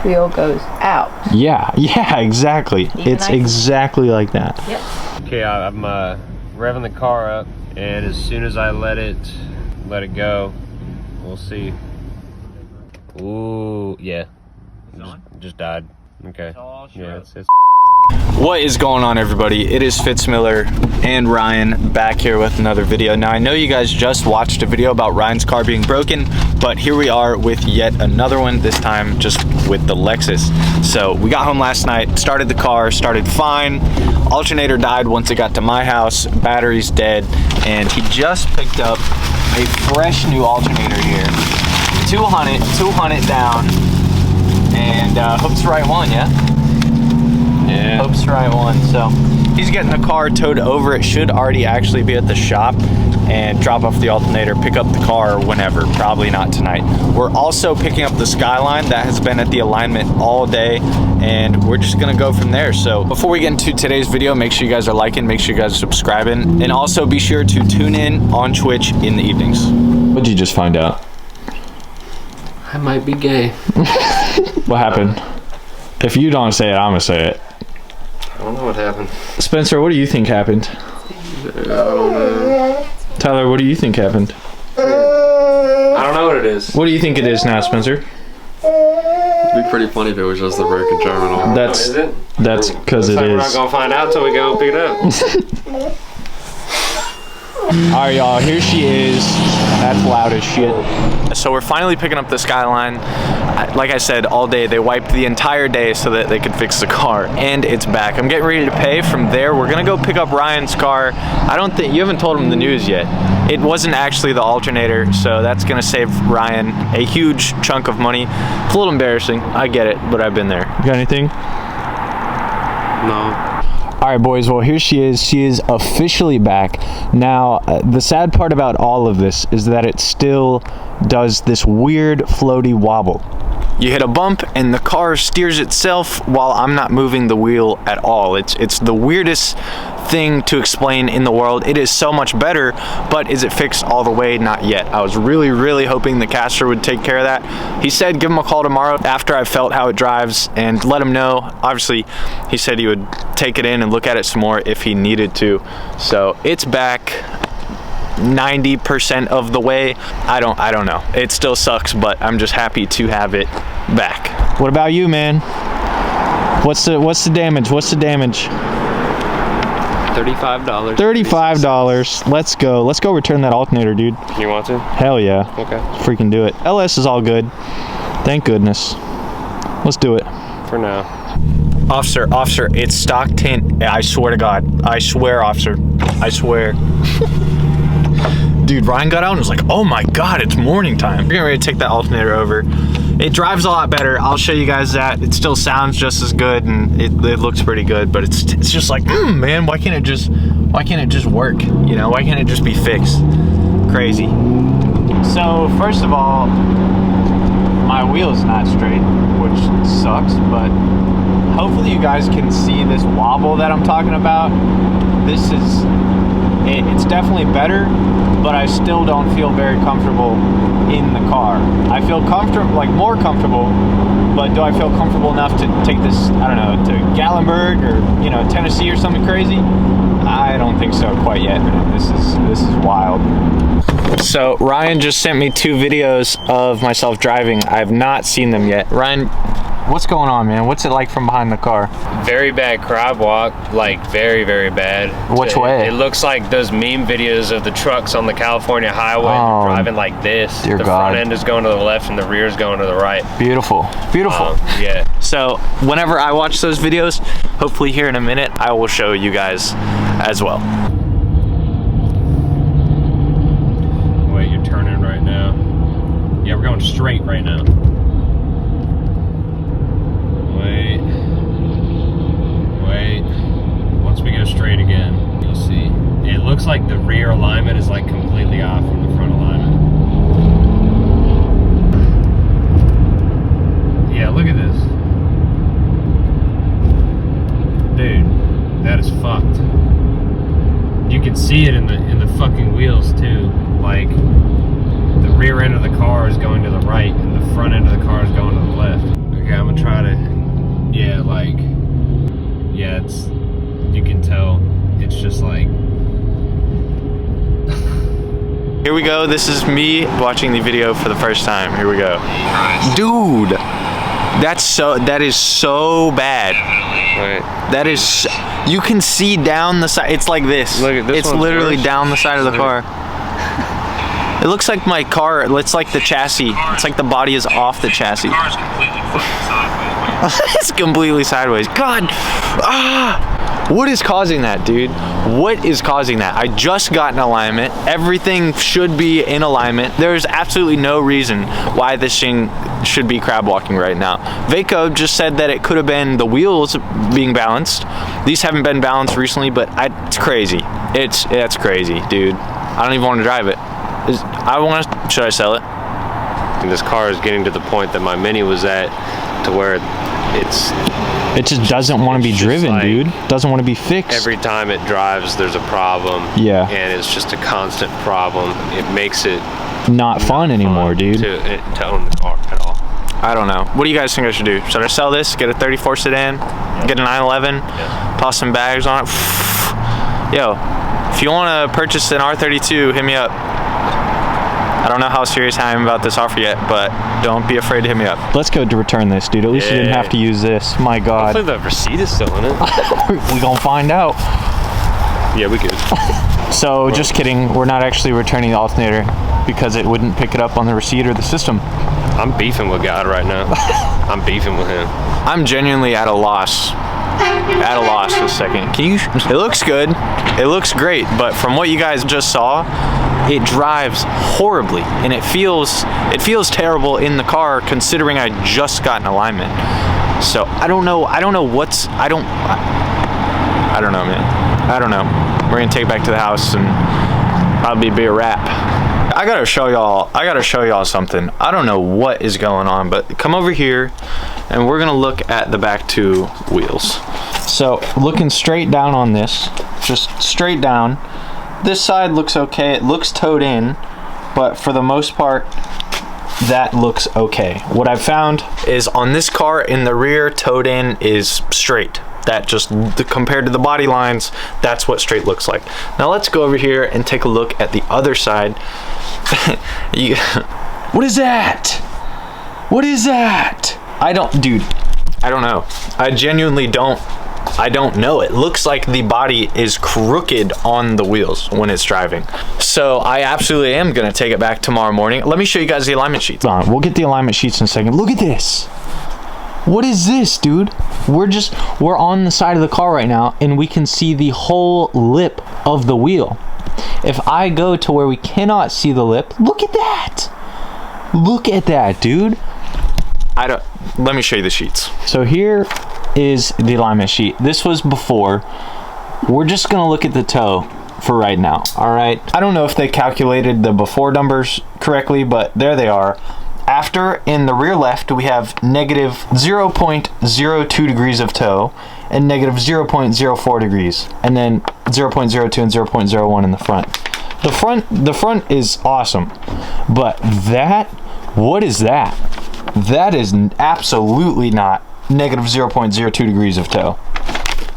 wheel goes out. Yeah, exactly. It's exactly like that. Yep. Okay, I'm revving the car up, and as soon as I let it go, we'll see. Ooh, yeah. Just died. Okay. Yeah, it's What is going on, everybody? It is Fitz Miller and Ryan back here with another video. Now, I know you guys just watched a video about Ryan's car being broken, but here we are with yet another one, this time just with the Lexus. So we got home last night, started the car, started fine. Alternator died once it got to my house, battery's dead, and he just picked up a fresh new alternator here. 200 down, and hope's the right one, yeah? Yeah. Hope's the right one. So he's getting the car towed over. It should already actually be at the shop, and drop off the alternator, pick up the car whenever, probably not tonight. We're also picking up the Skyline that has been at the alignment all day, and we're just gonna go from there. So before we get into today's video, make sure you guys are liking, make sure you guys are subscribing, and also be sure to tune in on Twitch in the evenings. What'd you just find out? I might be gay. What happened? If you don't say it, I'm gonna say it. I don't know what happened. Spencer, what do you think happened? I don't know. Tyler, what do you think happened? I don't know what it is. What do you think it is now, Spencer? It'd be pretty funny if it was just the broken terminal. That's because it is. We're not gonna find out till we go pick it up. Alright, y'all, here she is. That's loud as shit. So we're finally picking up the Skyline. Like I said, all day they wiped the entire day so that they could fix the car, and it's back. I'm getting ready to pay. From there we're gonna go pick up Ryan's car. I don't think you haven't told him the news yet. It wasn't actually the alternator, so that's gonna save Ryan a huge chunk of money. It's a little embarrassing, I get it, but I've been there. You got anything? No. All right, boys, well, here she is. She is officially back. Now, the sad part about all of this is that it still does this weird floaty wobble. You hit a bump and the car steers itself while I'm not moving the wheel at all. It's the weirdest thing to explain in the world. It is so much better, but is it fixed all the way? Not yet. I was really hoping the caster would take care of that. He said give him a call tomorrow after I felt how it drives and let him know. Obviously, he said he would take it in and look at it some more if he needed to. So it's back 90% of the way. I don't know. It still sucks, but I'm just happy to have it back. What about you, man? What's the damage? What's the damage? $35. $35. Let's go return that alternator, dude. You want to? Hell yeah. Okay. Freaking do it. LS is all good. Thank goodness. Let's do it. For now. Officer, it's stock tint. I swear to God. I swear, officer. I swear. Dude, Ryan got out and was like, oh my God, it's morning time. We're getting ready to take that alternator over. It drives a lot better. I'll show you guys that. It still sounds just as good, and it looks pretty good, but it's just like, man, why can't it just work? You know, why can't it just be fixed? Crazy. So first of all, my wheel's not straight, which sucks, but hopefully you guys can see this wobble that I'm talking about. It's definitely better, but I still don't feel very comfortable in the car. I feel comfortable, like more comfortable, but do I feel comfortable enough to take this, I don't know, to Gatlinburg or, you know, Tennessee or something crazy? I don't think so quite yet, man. This is wild. So Ryan just sent me 2 videos of myself driving. I have not seen them yet. Ryan, what's going on, man? What's it like from behind the car? Very bad crab walk, like very bad. Which way? It looks like those meme videos of the trucks on the California highway driving like this. Dear the God. Front end is going to the left and the rear is going to the right. Beautiful. Yeah. So whenever I watch those videos, hopefully here in a minute, I will show you guys as well. Wait, you're turning right now. Yeah, we're going straight right now. Wait. Once we go straight again, you'll see. It looks like the rear alignment is like completely off from the front alignment. Yeah, look at this. Dude, that is fucked. You can see it in the fucking wheels too. Like the rear end of the car is going to the right and the front end of the car is going to the left. Okay, I'm gonna try like, yeah, it's, you can tell it's just like. Here we go. This is me watching the video for the first time. Here we go. Dude, that is so bad. Right. That is, you can see down the side. It's like this. Look at this. It's literally down the side of the car. It looks like my car, it's like the chassis. It's like the body is off the chassis. The car is completely flipped sideways. It's completely sideways. God, what is causing that, dude? What is causing that? I just got in alignment. Everything should be in alignment. There's absolutely no reason why this thing should be crab walking right now. Vaco just said that it could have been the wheels being balanced. These haven't been balanced recently, but it's crazy. It's crazy, dude. I don't even want to drive it. Should I sell it? And this car is getting to the point that my Mini was at, to where it just doesn't want to be driven, like, dude. Doesn't want to be fixed. every time it drives, there's a problem. Yeah. And it's just a constant problem. It makes it not fun anymore, dude. To own the car at all. I don't know. What do you guys think I should do? Should I sell this, get a 34 sedan, get a 911, toss some bags on it? Yo, if you want to purchase an R32, hit me up. I don't know how serious I am about this offer yet, but don't be afraid to hit me up. Let's go to return this, dude. At least you didn't have to use this. My God. Hopefully the receipt is still in it. We gonna find out. Yeah, we could. So, just kidding. We're not actually returning the alternator because it wouldn't pick it up on the receipt or the system. I'm beefing with God right now. I'm beefing with him. I'm genuinely at a loss. At a loss this second. It looks good. It looks great, but from what you guys just saw, it drives horribly, and it feels terrible in the car considering I just got in alignment. So I don't know what's, I don't know, man. I don't know. We're gonna take it back to the house and probably be a wrap. I gotta show y'all something. I don't know what is going on, but come over here and we're gonna look at the back two wheels. So looking straight down on this, just straight down, this side looks okay. It looks towed in, but for the most part, that looks okay. What I've found is on this car in the rear, towed in is straight. That just, compared to the body lines, that's what straight looks like. Now let's go over here and take a look at the other side. What is that? What is that? I don't know. I genuinely don't know. It looks like the body is crooked on the wheels when it's driving. So I absolutely am gonna take it back tomorrow morning. Let me show you guys the alignment sheets. We'll get the alignment sheets in a second. Look at this. What is this, dude? We're on the side of the car right now and we can see the whole lip of the wheel. If I go to where we cannot see the lip, look at that. Look at that, dude. Let me show you the sheets. So here is the alignment sheet. This was before. We're just gonna look at the toe for right now, all right? I don't know if they calculated the before numbers correctly, but there they are. After, in the rear left, we have negative 0.02 degrees of toe and negative 0.04 degrees, and then 0.02 and 0.01 in the front. The front is awesome, but what is that? That is absolutely not negative 0.02 degrees of toe.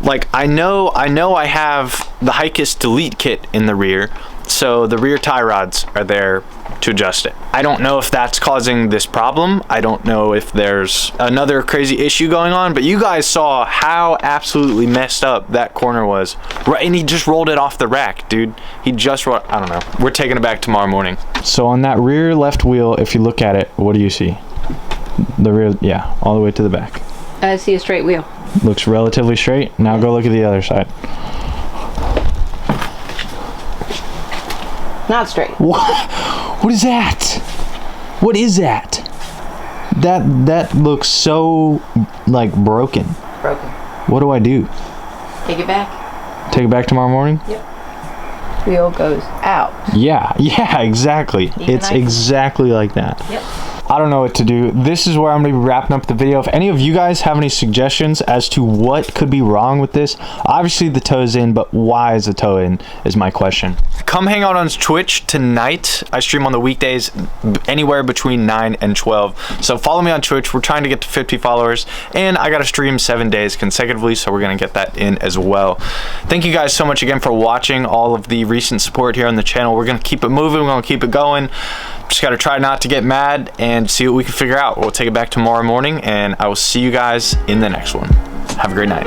Like, I know I have the Hikis Delete kit in the rear, so the rear tie rods are there to adjust it. I don't know if that's causing this problem. I don't know if there's another crazy issue going on, but you guys saw how absolutely messed up that corner was. Right, and he just rolled it off the rack, dude. He just rolled, I don't know. We're taking it back tomorrow morning. So on that rear left wheel, if you look at it, what do you see? The rear, yeah, all the way to the back. I see a straight wheel. Looks relatively straight. Now go look at the other side. Not straight. What is that? What is that? That looks so, like, broken. Broken. What do I do? Take it back. Take it back tomorrow morning? Yep. Wheel goes out. Yeah, exactly. Even it's exactly like that. Yep. I don't know what to do. This is where I'm gonna be wrapping up the video. If any of you guys have any suggestions as to what could be wrong with this, obviously the toe is in, but why is the toe in is my question. Come hang out on Twitch tonight. I stream on the weekdays anywhere between 9 and 12. So follow me on Twitch. We're trying to get to 50 followers, and I gotta stream 7 days consecutively, so we're gonna get that in as well. Thank you guys so much again for watching, all of the recent support here on the channel. We're gonna keep it moving, we're gonna keep it going. Just gotta try not to get mad and see what we can figure out. We'll take it back tomorrow morning, and I will see you guys in the next one. Have a great night.